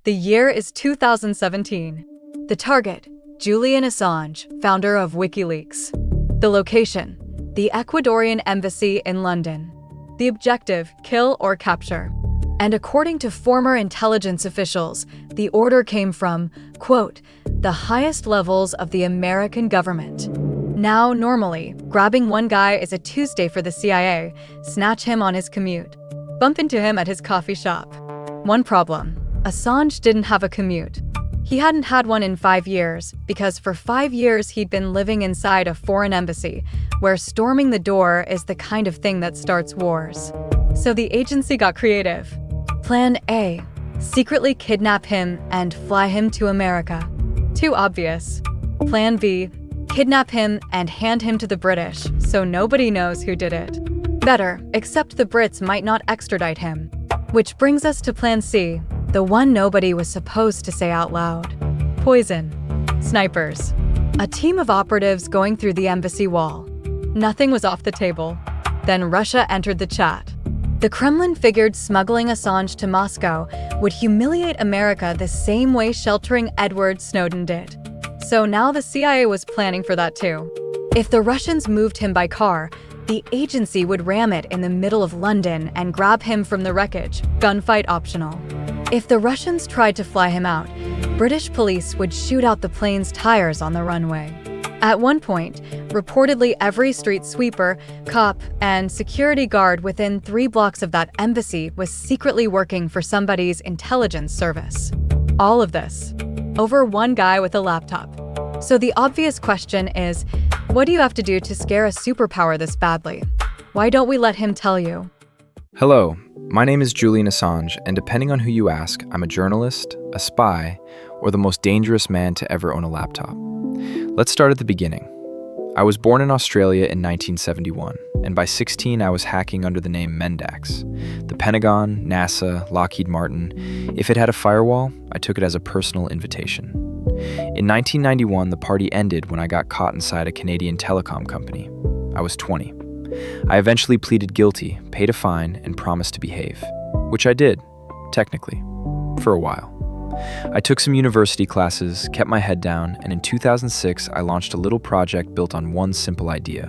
The year is 2017. The target, Julian Assange, founder of WikiLeaks. The location, the Ecuadorian embassy in London. The objective, kill or capture. And according to former intelligence officials, the order came from, quote, the highest levels of the American government. Now, normally, grabbing one guy is a Tuesday for the CIA, snatch him on his commute, bump into him at his coffee shop. One problem, Assange didn't have a commute. He hadn't had one in 5 years, because for 5 years he'd been living inside a foreign embassy, where storming the door is the kind of thing that starts wars. So the agency got creative. Plan A, secretly kidnap him and fly him to America. Too obvious. Plan B, kidnap him and hand him to the British, so nobody knows who did it. Better, except the Brits might not extradite him. Which brings us to Plan C, the one nobody was supposed to say out loud. Poison. Snipers. A team of operatives going through the embassy wall. Nothing was off the table. Then Russia entered the chat. The Kremlin figured smuggling Assange to Moscow would humiliate America the same way sheltering Edward Snowden did. So now the CIA was planning for that too. If the Russians moved him by car, the agency would ram it in the middle of London and grab him from the wreckage, gunfight optional. If the Russians tried to fly him out, British police would shoot out the plane's tires on the runway. At one point, reportedly every street sweeper, cop, and security guard within 3 blocks of that embassy was secretly working for somebody's intelligence service. All of this, over one guy with a laptop. So the obvious question is, what do you have to do to scare a superpower this badly? Why don't we let him tell you? Hello, my name is Julian Assange, and depending on who you ask, I'm a journalist, a spy, or the most dangerous man to ever own a laptop. Let's start at the beginning. I was born in Australia in 1971, and by 16 I was hacking under the name Mendax. The Pentagon, NASA, Lockheed Martin, if it had a firewall, I took it as a personal invitation. In 1991, the party ended when I got caught inside a Canadian telecom company. I was 20. I eventually pleaded guilty, paid a fine, and promised to behave, which I did, technically, for a while. I took some university classes, kept my head down, and in 2006, I launched a little project built on one simple idea.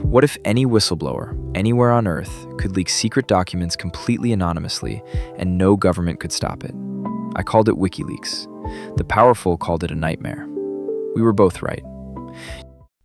What if any whistleblower, anywhere on Earth, could leak secret documents completely anonymously, and no government could stop it? I called it WikiLeaks. The powerful called it a nightmare. We were both right.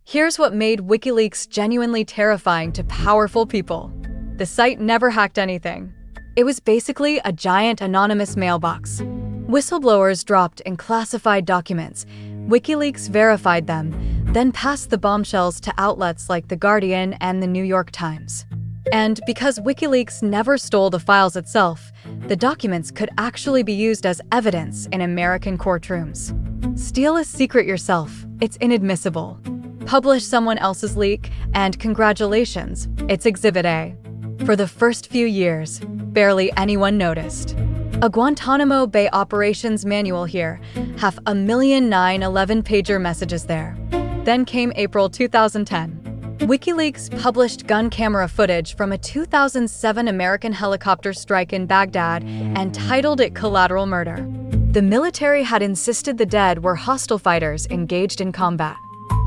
Here's what made WikiLeaks genuinely terrifying to powerful people. The site never hacked anything. It was basically a giant anonymous mailbox. Whistleblowers dropped in classified documents. WikiLeaks verified them, then passed the bombshells to outlets like The Guardian and The New York Times. And because WikiLeaks never stole the files itself, the documents could actually be used as evidence in American courtrooms. Steal a secret yourself, it's inadmissible. Publish someone else's leak, and congratulations, it's Exhibit A. For the first few years, barely anyone noticed. A Guantanamo Bay operations manual here, 500,000 11-pager messages there. Then came April 2010. WikiLeaks published gun camera footage from a 2007 American helicopter strike in Baghdad and titled it Collateral Murder. The military had insisted the dead were hostile fighters engaged in combat.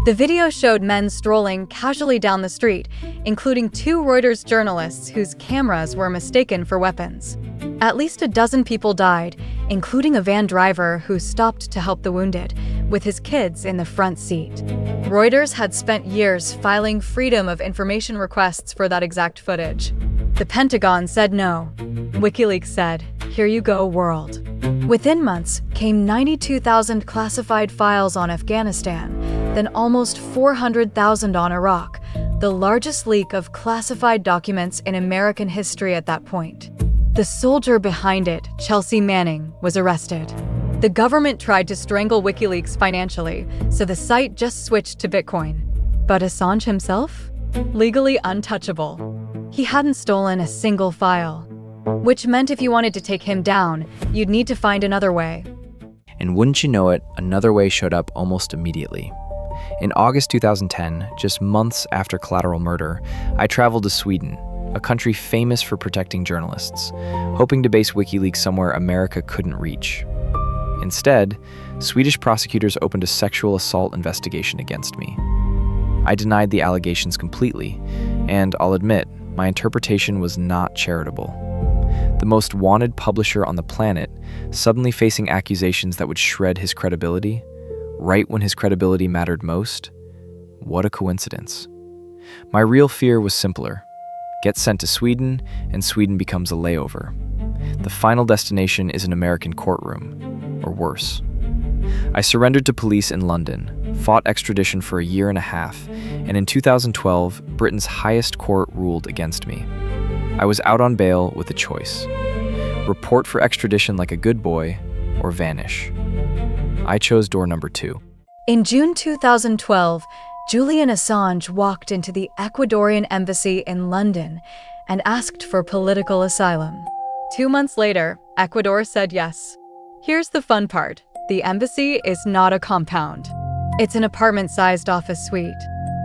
The video showed men strolling casually down the street, including 2 Reuters journalists whose cameras were mistaken for weapons. At least a dozen people died, including a van driver who stopped to help the wounded, with his kids in the front seat. Reuters had spent years filing Freedom of Information requests for that exact footage. The Pentagon said no. WikiLeaks said, "Here you go, world." Within months came 92,000 classified files on Afghanistan, then almost 400,000 on Iraq, the largest leak of classified documents in American history at that point. The soldier behind it, Chelsea Manning, was arrested. The government tried to strangle WikiLeaks financially, so the site just switched to Bitcoin. But Assange himself? Legally untouchable. He hadn't stolen a single file. Which meant if you wanted to take him down, you'd need to find another way. And wouldn't you know it, another way showed up almost immediately. In August 2010, just months after Collateral Murder, I traveled to Sweden, a country famous for protecting journalists, hoping to base WikiLeaks somewhere America couldn't reach. Instead, Swedish prosecutors opened a sexual assault investigation against me. I denied the allegations completely, and I'll admit, my interpretation was not charitable. The most wanted publisher on the planet, suddenly facing accusations that would shred his credibility, right when his credibility mattered most? What a coincidence. My real fear was simpler. Get sent to Sweden, and Sweden becomes a layover. The final destination is an American courtroom, or worse. I surrendered to police in London, fought extradition for a year and a half, and in 2012, Britain's highest court ruled against me. I was out on bail with a choice: report for extradition like a good boy, or vanish. I chose door number 2. In June 2012, Julian Assange walked into the Ecuadorian embassy in London and asked for political asylum. 2 months later, Ecuador said yes. Here's the fun part. The embassy is not a compound. It's an apartment-sized office suite.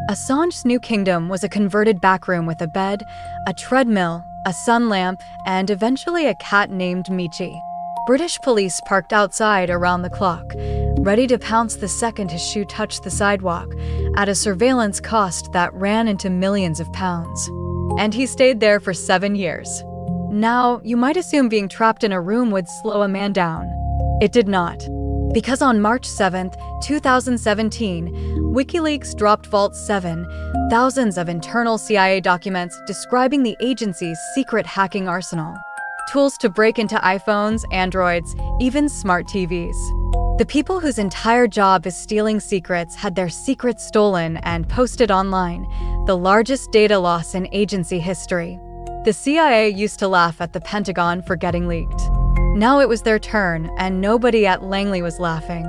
Assange's new kingdom was a converted backroom with a bed, a treadmill, a sun lamp, and eventually a cat named Michi. British police parked outside around the clock, ready to pounce the second his shoe touched the sidewalk, at a surveillance cost that ran into millions of pounds. And he stayed there for 7 years. Now, you might assume being trapped in a room would slow a man down. It did not. Because on March 7, 2017, WikiLeaks dropped Vault 7, thousands of internal CIA documents describing the agency's secret hacking arsenal. Tools to break into iPhones, Androids, even smart TVs. The people whose entire job is stealing secrets had their secrets stolen and posted online, the largest data loss in agency history. The CIA used to laugh at the Pentagon for getting leaked. Now it was their turn, and nobody at Langley was laughing.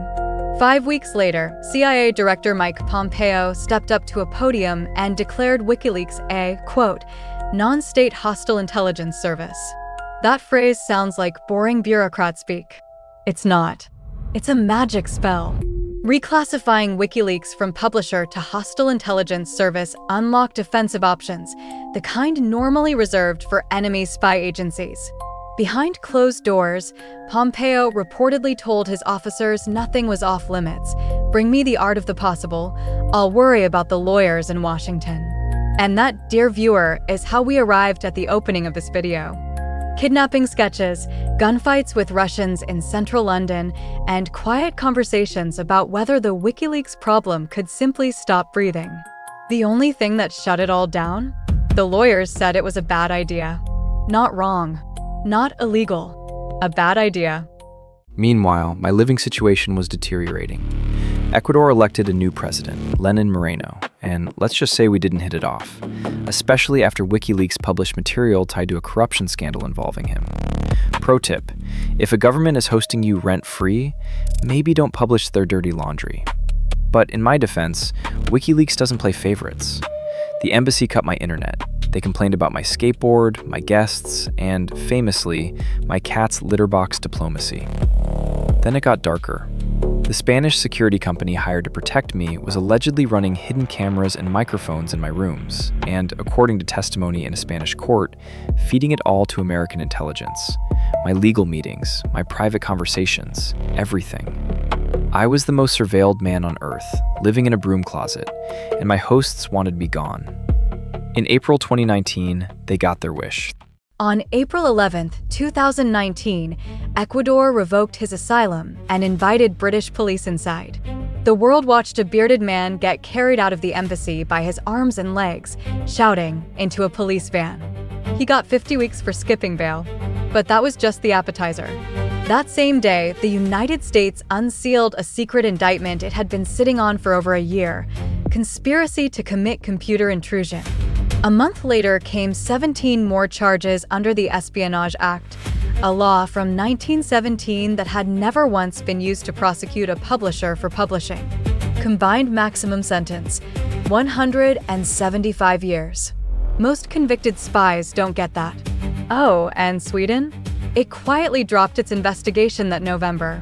5 weeks later, CIA Director Mike Pompeo stepped up to a podium and declared WikiLeaks a, quote, non-state hostile intelligence service. That phrase sounds like boring bureaucrat speak. It's not. It's a magic spell. Reclassifying WikiLeaks from publisher to hostile intelligence service unlocked offensive options, the kind normally reserved for enemy spy agencies. Behind closed doors, Pompeo reportedly told his officers nothing was off limits. Bring me the art of the possible. I'll worry about the lawyers in Washington. And that, dear viewer, is how we arrived at the opening of this video. Kidnapping sketches, gunfights with Russians in central London, and quiet conversations about whether the WikiLeaks problem could simply stop breathing. The only thing that shut it all down? The lawyers said it was a bad idea. Not wrong. Not illegal. A bad idea. Meanwhile, my living situation was deteriorating. Ecuador elected a new president, Lenin Moreno, and let's just say we didn't hit it off, especially after WikiLeaks published material tied to a corruption scandal involving him. Pro tip: if a government is hosting you rent-free, maybe don't publish their dirty laundry. But in my defense, WikiLeaks doesn't play favorites. The embassy cut my internet. They complained about my skateboard, my guests, and, famously, my cat's litter box diplomacy. Then it got darker. The Spanish security company hired to protect me was allegedly running hidden cameras and microphones in my rooms, and, according to testimony in a Spanish court, feeding it all to American intelligence. My legal meetings, my private conversations, everything. I was the most surveilled man on Earth, living in a broom closet, and my hosts wanted me gone. In April 2019, they got their wish. On April 11, 2019, Ecuador revoked his asylum and invited British police inside. The world watched a bearded man get carried out of the embassy by his arms and legs, shouting, into a police van. He got 50 weeks for skipping bail, but that was just the appetizer. That same day, the United States unsealed a secret indictment it had been sitting on for over a year: conspiracy to commit computer intrusion. A month later came 17 more charges under the Espionage Act, a law from 1917 that had never once been used to prosecute a publisher for publishing. Combined maximum sentence: 175 years. Most convicted spies don't get that. Oh, and Sweden? It quietly dropped its investigation that November.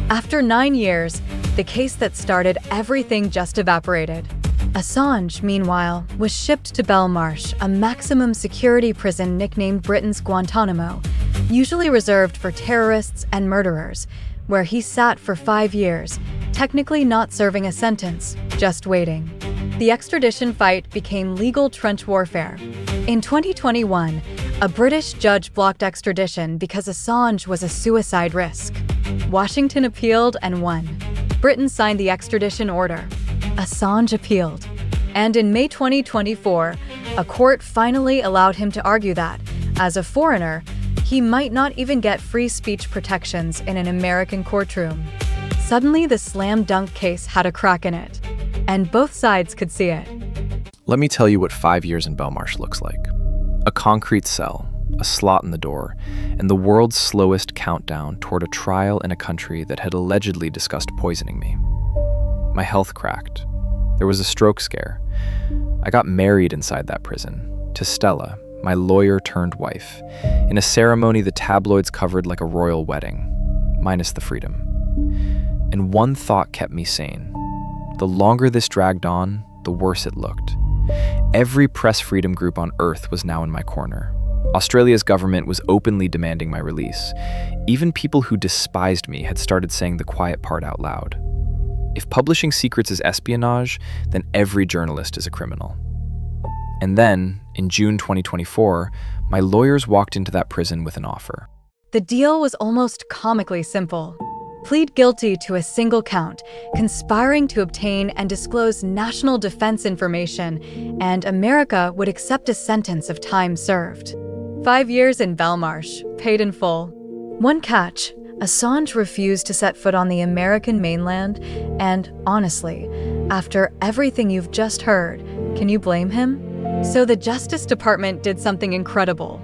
After 9 years, the case that started everything just evaporated. Assange, meanwhile, was shipped to Belmarsh, a maximum security prison nicknamed Britain's Guantanamo, usually reserved for terrorists and murderers, where he sat for 5 years, technically not serving a sentence, just waiting. The extradition fight became legal trench warfare. In 2021, a British judge blocked extradition because Assange was a suicide risk. Washington appealed and won. Britain signed the extradition order. Assange appealed. And in May 2024, a court finally allowed him to argue that, as a foreigner, he might not even get free speech protections in an American courtroom. Suddenly, the slam dunk case had a crack in it, and both sides could see it. Let me tell you what 5 years in Belmarsh looks like. A concrete cell, a slot in the door, and the world's slowest countdown toward a trial in a country that had allegedly discussed poisoning me. My health cracked. There was a stroke scare. I got married inside that prison, to Stella, my lawyer-turned-wife, in a ceremony the tabloids covered like a royal wedding, minus the freedom. And one thought kept me sane. The longer this dragged on, the worse it looked. Every press freedom group on Earth was now in my corner. Australia's government was openly demanding my release. Even people who despised me had started saying the quiet part out loud. If publishing secrets is espionage, then every journalist is a criminal. And then, in June 2024, my lawyers walked into that prison with an offer. The deal was almost comically simple. Plead guilty to a single count, conspiring to obtain and disclose national defense information, and America would accept a sentence of time served. 5 years in Belmarsh, paid in full. One catch: Assange refused to set foot on the American mainland, and honestly, after everything you've just heard, can you blame him? So the Justice Department did something incredible.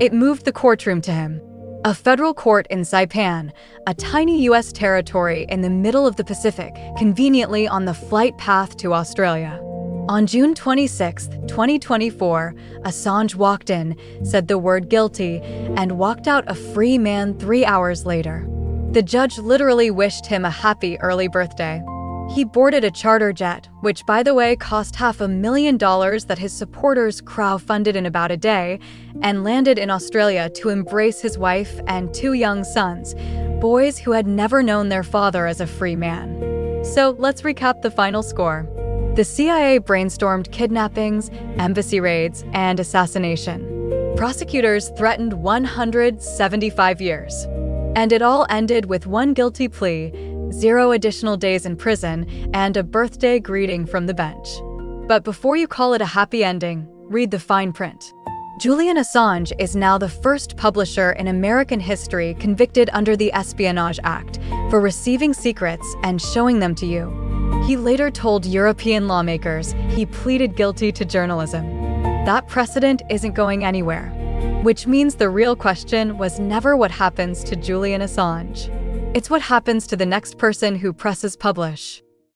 It moved the courtroom to him. A federal court in Saipan, a tiny U.S. territory in the middle of the Pacific, conveniently on the flight path to Australia. On June 26, 2024, Assange walked in, said the word guilty, and walked out a free man 3 hours later. The judge literally wished him a happy early birthday. He boarded a charter jet, which, by the way, cost $500,000 that his supporters crowdfunded in about a day, and landed in Australia to embrace his wife and 2 young sons, boys who had never known their father as a free man. So let's recap the final score. The CIA brainstormed kidnappings, embassy raids, and assassination. Prosecutors threatened 175 years. And it all ended with one guilty plea, 0 additional days in prison, and a birthday greeting from the bench. But before you call it a happy ending, read the fine print. Julian Assange is now the first publisher in American history convicted under the Espionage Act for receiving secrets and showing them to you. He later told European lawmakers he pleaded guilty to journalism. That precedent isn't going anywhere, which means the real question was never what happens to Julian Assange. It's what happens to the next person who presses publish.